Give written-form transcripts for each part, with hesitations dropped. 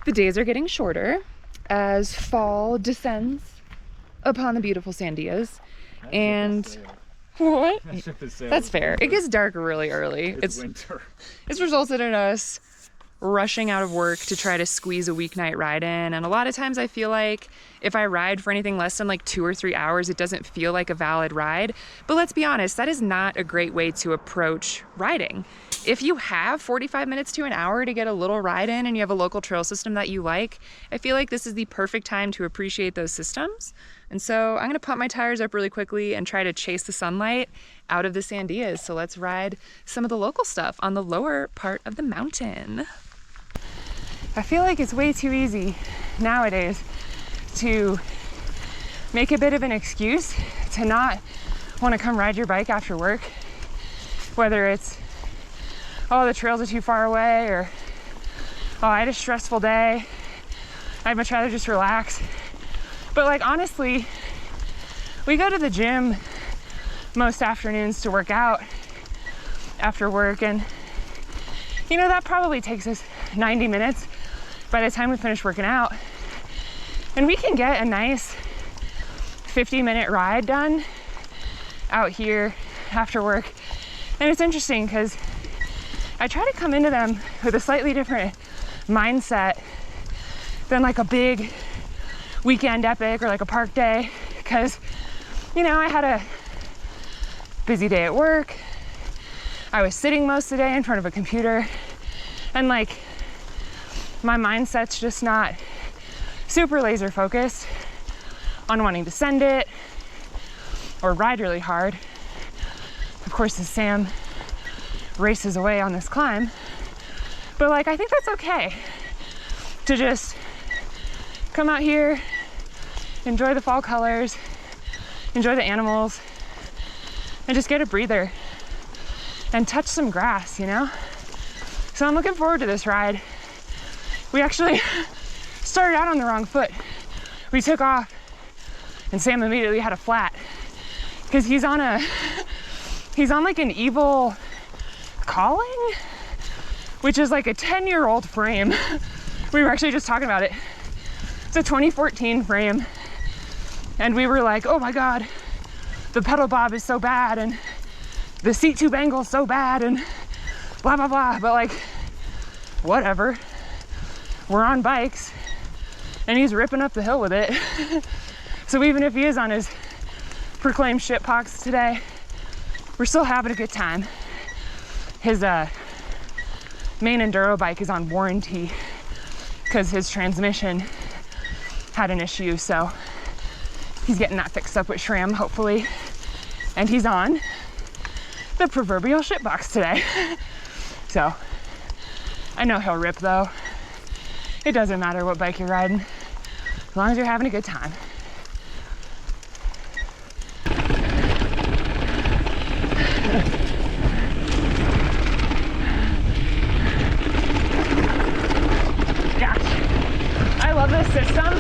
The days are getting shorter as fall descends upon the beautiful Sandias. And what? That's fair. It gets dark really early. It's winter. It's resulted in us rushing out of work to try to squeeze a weeknight ride in. And a lot of times I feel like if I ride for anything less than like 2 or 3 hours, it doesn't feel like a valid ride. But let's be honest, that is not a great way to approach riding. If you have 45 minutes to an hour to get a little ride in and you have a local trail system that you like, I feel like this is the perfect time to appreciate those systems. And so I'm gonna pump my tires up really quickly and try to chase the sunlight out of the Sandias. So let's ride some of the local stuff on the lower part of the mountain. I feel like it's way too easy nowadays to make a bit of an excuse to not want to come ride your bike after work. Whether it's, oh, the trails are too far away, or, oh, I had a stressful day, I'd much rather just relax. But like, honestly, we go to the gym most afternoons to work out after work, and you know, that probably takes us 90 minutes by the time we finish working out. And we can get a nice 50-minute ride done out here after work. And it's interesting because I try to come into them with a slightly different mindset than like a big weekend epic or like a park day, because, you know, I had a busy day at work. I was sitting most of the day in front of a computer, and like my mindset's just not super laser focused on wanting to send it or ride really hard. Of course, as Sam races away on this climb, but like, I think that's okay to just come out here, enjoy the fall colors, enjoy the animals, and just get a breather and touch some grass, you know? So I'm looking forward to this ride. We actually started out on the wrong foot. We took off and Sam immediately had a flat because he's on like an evil calling, which is like a 10-year-old frame. We were actually just talking about it. It's a 2014 frame. And we were like, oh my God, the pedal bob is so bad and the seat tube angle is so bad and blah, blah, blah. But like, whatever. We're on bikes and he's ripping up the hill with it. So even if he is on his proclaimed shitpox today, we're still having a good time. His main enduro bike is on warranty because his transmission had an issue. So he's getting that fixed up with SRAM, hopefully. And he's on the proverbial shitbox today. So I know he'll rip though. It doesn't matter what bike you're riding, as long as you're having a good time. Gosh, I love this system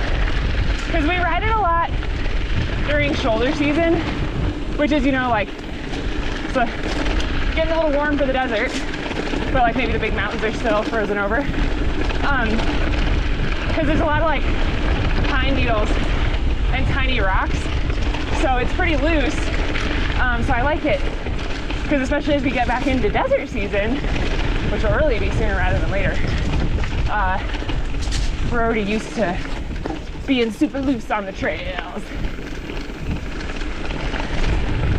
because we ride it a lot during shoulder season, which is, you know, like, it's getting a little warm for the desert, but like maybe the big mountains are still frozen over. Because there's a lot of like pine needles and tiny rocks, so it's pretty loose. So I like it because especially as we get back into desert season, which will really be sooner rather than later, we're already used to being super loose on the trails.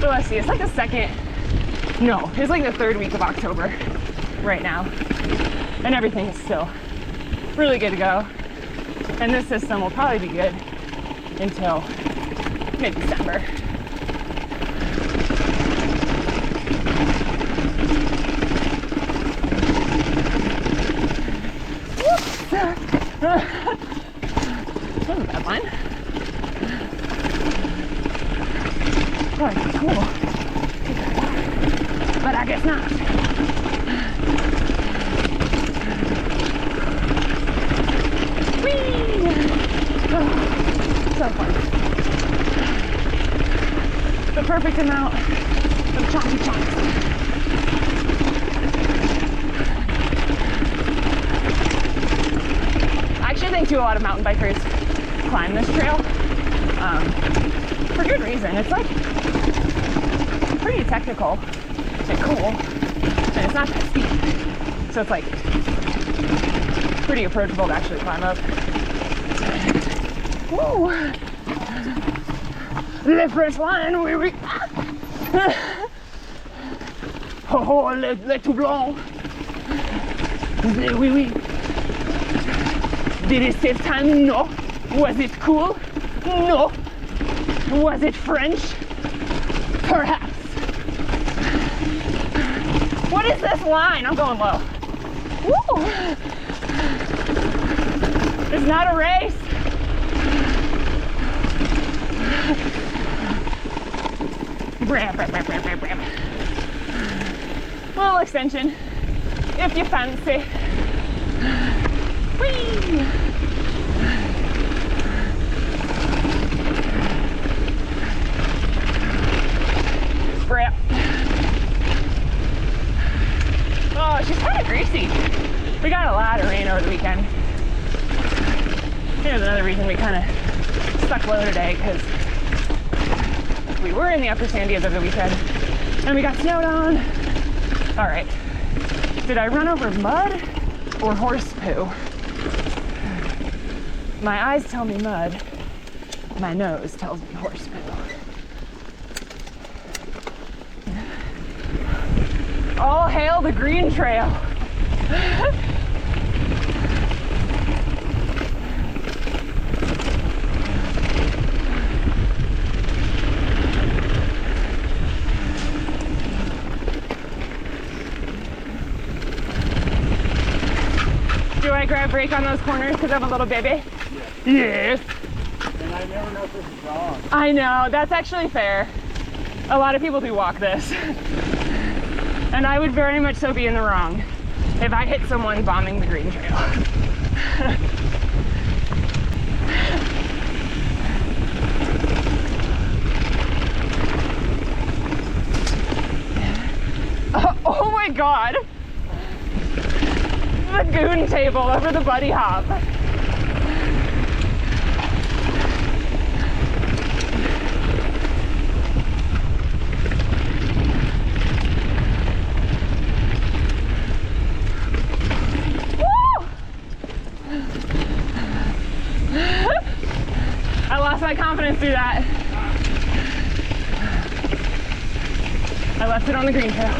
So let's see, it's like the it's like the 3rd week of October right now, and everything is still really good to go. And this system will probably be good until mid-December. That was a bad line. Probably cool. But I guess not. So fun. The perfect amount of chonky chonks. I actually do think too a lot of mountain bikers climb this trail for good reason. It's like pretty technical and cool, and it's not that steep, so it's like pretty approachable to actually climb up. Woo! Le French line, oui, oui. Oh, le tout blanc. Oui, oui. Did it save time? No. Was it cool? No. Was it French? Perhaps. What is this line? I'm going low. Woo! It's not a race. Bram, bram, bram, bram, bram, bram. Little extension, if you fancy. Whee! Bram. Oh, she's kind of greasy. We got a lot of rain over the weekend. Here's another reason we kind of stuck low today, because we were in the upper Sandias over the weekend and we got snowed on. All right, did I run over mud or horse poo? My eyes tell me mud, my nose tells me horse poo. All hail the green trail. Do I grab brake on those corners because I'm a little baby? Yes. And I never know if this is wrong. I know, that's actually fair. A lot of people do walk this. And I would very much so be in the wrong if I hit someone bombing the green trail. Oh my God. The goon table over the buddy hop. I lost my confidence through that. I left it on the green trail.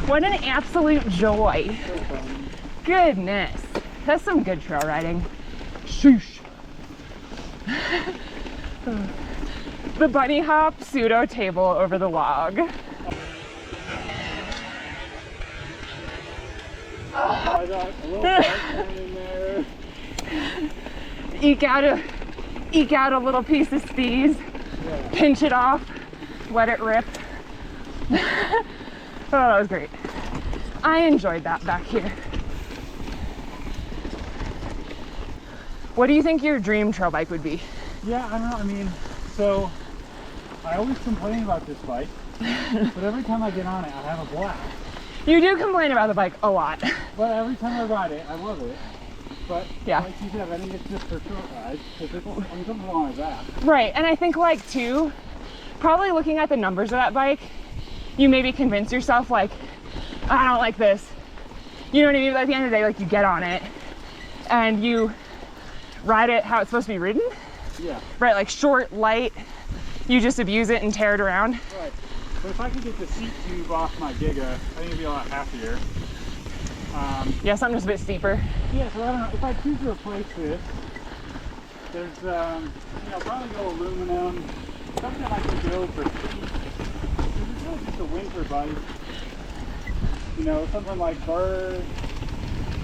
What an absolute joy. Goodness. That's some good trail riding. Sheesh. The bunny hop pseudo table over the log. I got a little bike in there. Eke out a little piece of steez. Yeah. Pinch it off. Let it rip. Oh, that was great. I enjoyed that back here. What do you think your dream trail bike would be? Yeah, I don't know. I mean, so I always complain about this bike, but every time I get on it, I have a blast. You do complain about the bike a lot. But every time I ride it, I love it. But yeah, like you said, I think it's just for short rides, because I'm something wrong with that. Right, and I think like too, probably looking at the numbers of that bike, you maybe convince yourself like, I don't like this. You know what I mean? But at the end of the day, like you get on it and you ride it how it's supposed to be ridden. Yeah. Right, like short, light, you just abuse it and tear it around. Right. But if I could get the seat tube off my Giga, I think it'd be a lot happier. Yeah, something just a bit steeper. Yeah, so I don't know, if I choose to replace this, there's, you know, probably go aluminum, something I can build for cheap. It's really just a winter bike. You know, something like Bird,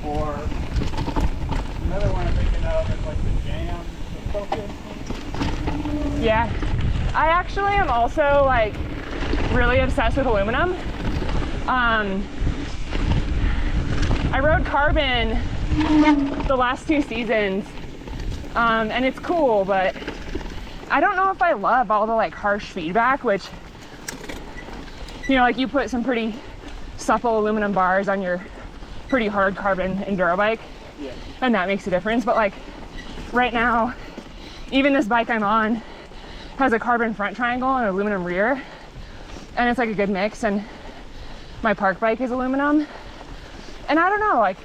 or another one I'm thinking as like the jam, the focus. Yeah. I actually am also like really obsessed with aluminum. I rode carbon the last 2 seasons, and it's cool, but I don't know if I love all the like harsh feedback, which, you know, like you put some pretty supple aluminum bars on your pretty hard carbon enduro bike, Yeah. and that makes a difference. But like right now, even this bike I'm on has a carbon front triangle and an aluminum rear, and it's like a good mix, and my park bike is aluminum. And I don't know, like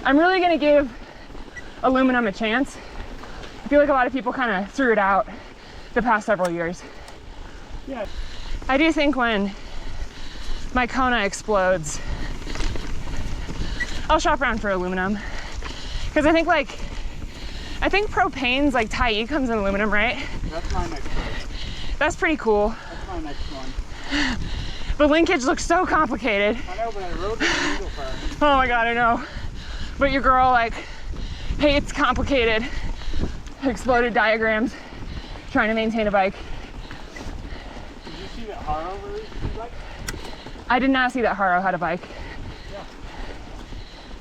I'm really gonna give aluminum a chance. I feel like a lot of people kind of threw it out the past several years. Yeah. I do think when my Kona explodes, I'll shop around for aluminum, because I think propane's like Tyee comes in aluminum, right? That's my next one. That's pretty cool. That's my next one. The linkage looks so complicated. I know, but I rode with the needle fire. Oh my god, I know. But your girl like hates complicated exploded diagrams trying to maintain a bike. Did you see that Haro released his bike? I did not see that Haro had a bike. Yeah.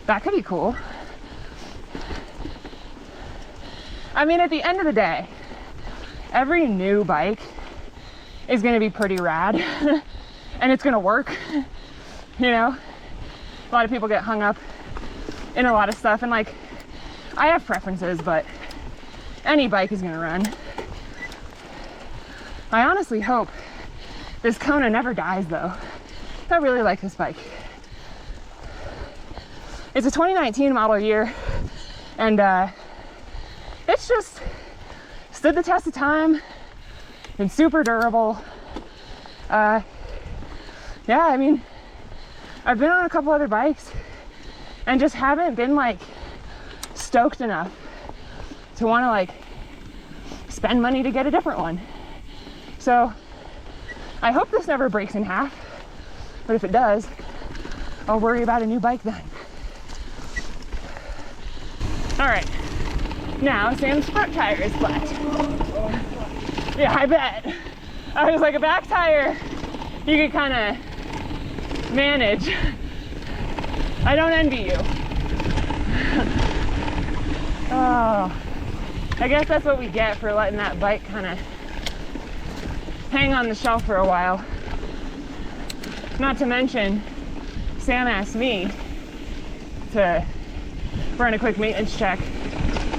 That could be cool. I mean, at the end of the day, every new bike is going to be pretty rad and it's going to work, you know? A lot of people get hung up in a lot of stuff, and like, I have preferences, but any bike is going to run. I honestly hope this Kona never dies though. I really like this bike. It's a 2019 model year, and it's just stood the test of time, been super durable. Yeah, I mean, I've been on a couple other bikes and just haven't been like stoked enough to want to like spend money to get a different one. So I hope this never breaks in half, but if it does, I'll worry about a new bike then. All right, now Sam's front tire is flat. Yeah, I bet. I was like, a back tire, you could kind of manage. I don't envy you. Oh, I guess that's what we get for letting that bike kind of hang on the shelf for a while. Not to mention, Sam asked me to run a quick maintenance check.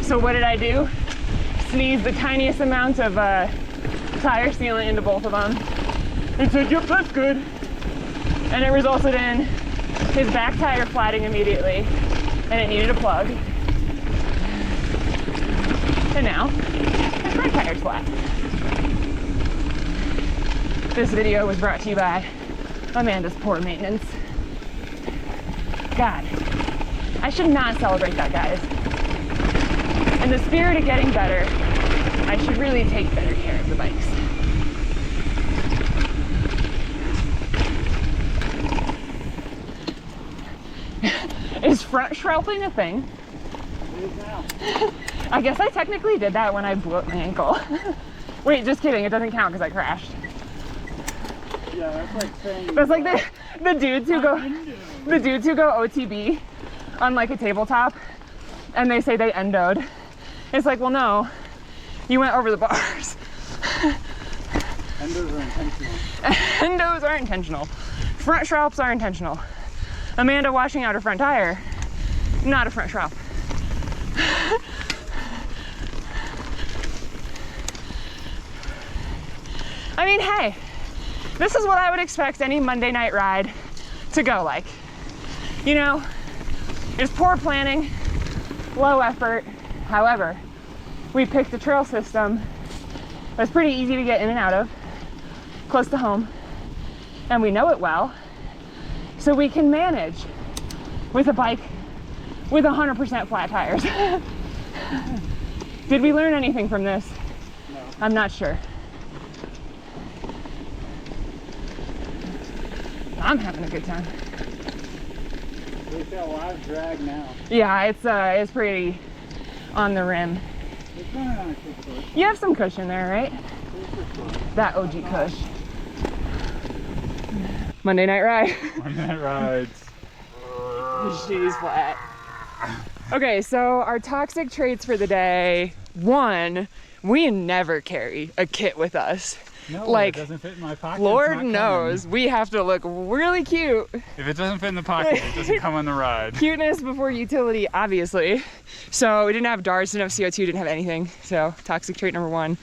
So what did I do? Sneeze the tiniest amount of tire sealant into both of them and said, yep, that's good. And it resulted in his back tire flatting immediately, and it needed a plug. And now his front tire's flat. This video was brought to you by Amanda's Poor Maintenance. God, I should not celebrate that, guys. In the spirit of getting better, I should really take better care of the bikes. Is front shrouding a thing? It is now. I guess I technically did that when I blew up my ankle. Wait, just kidding. It doesn't count because I crashed. Yeah, that's like saying. That's like the dudes who go OTB on like a tabletop, and they say they endoed. It's like, well, no, you went over the bars. Endos are intentional. Endos are intentional. Front shroups are intentional. Amanda washing out her front tire, not a front shroup. I mean, hey, this is what I would expect any Monday night ride to go like. You know, it's poor planning, low effort. However, we picked a trail system that's pretty easy to get in and out of, close to home, and we know it well, so we can manage with a bike with 100% flat tires. Did we learn anything from this? No. I'm not sure. I'm having a good time. They say a lot of drag now. Yeah, it's pretty on the rim. It's running on a kick push. You have some cushion there, right? That OG cush. Monday night ride. Monday night rides. She's flat. Okay, so our toxic traits for the day. 1, we never carry a kit with us. No, like, it doesn't fit in my pocket. Lord knows, we have to look really cute. If it doesn't fit in the pocket, it doesn't come on the ride. Cuteness before utility, obviously. So we didn't have darts, didn't have CO2, didn't have anything. So toxic trait number 1.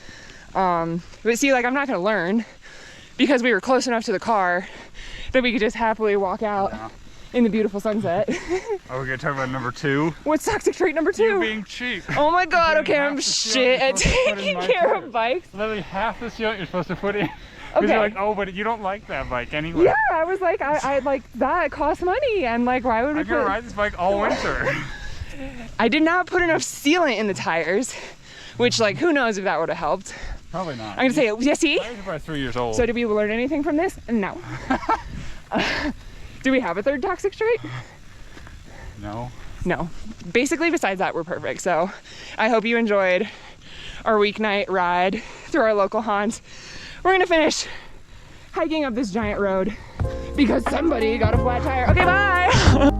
But see, like, I'm not gonna learn because we were close enough to the car that we could just happily walk out in the beautiful sunset. Are we gonna talk about number 2? What's toxic trait number 2? You being cheap. Oh my God, okay, I'm half the shit seal at you're supposed to put in taking my care tire. of bikes. Literally half the seal you're supposed to put in. Okay. You're like, oh, but you don't like that bike anyway. Yeah, I was like, I like, that costs money, and like, why would we I'm gonna ride this bike all winter. I did not put enough sealant in the tires, which, like, who knows if that would have helped. Probably not. I'm gonna say, yes, see? Tires are about 3 years old. So did we learn anything from this? No. Do we have a third toxic trait? No. No. Basically, besides that, we're perfect. So I hope you enjoyed our weeknight ride through our local haunts. We're gonna finish hiking up this giant road because somebody got a flat tire. Okay, bye.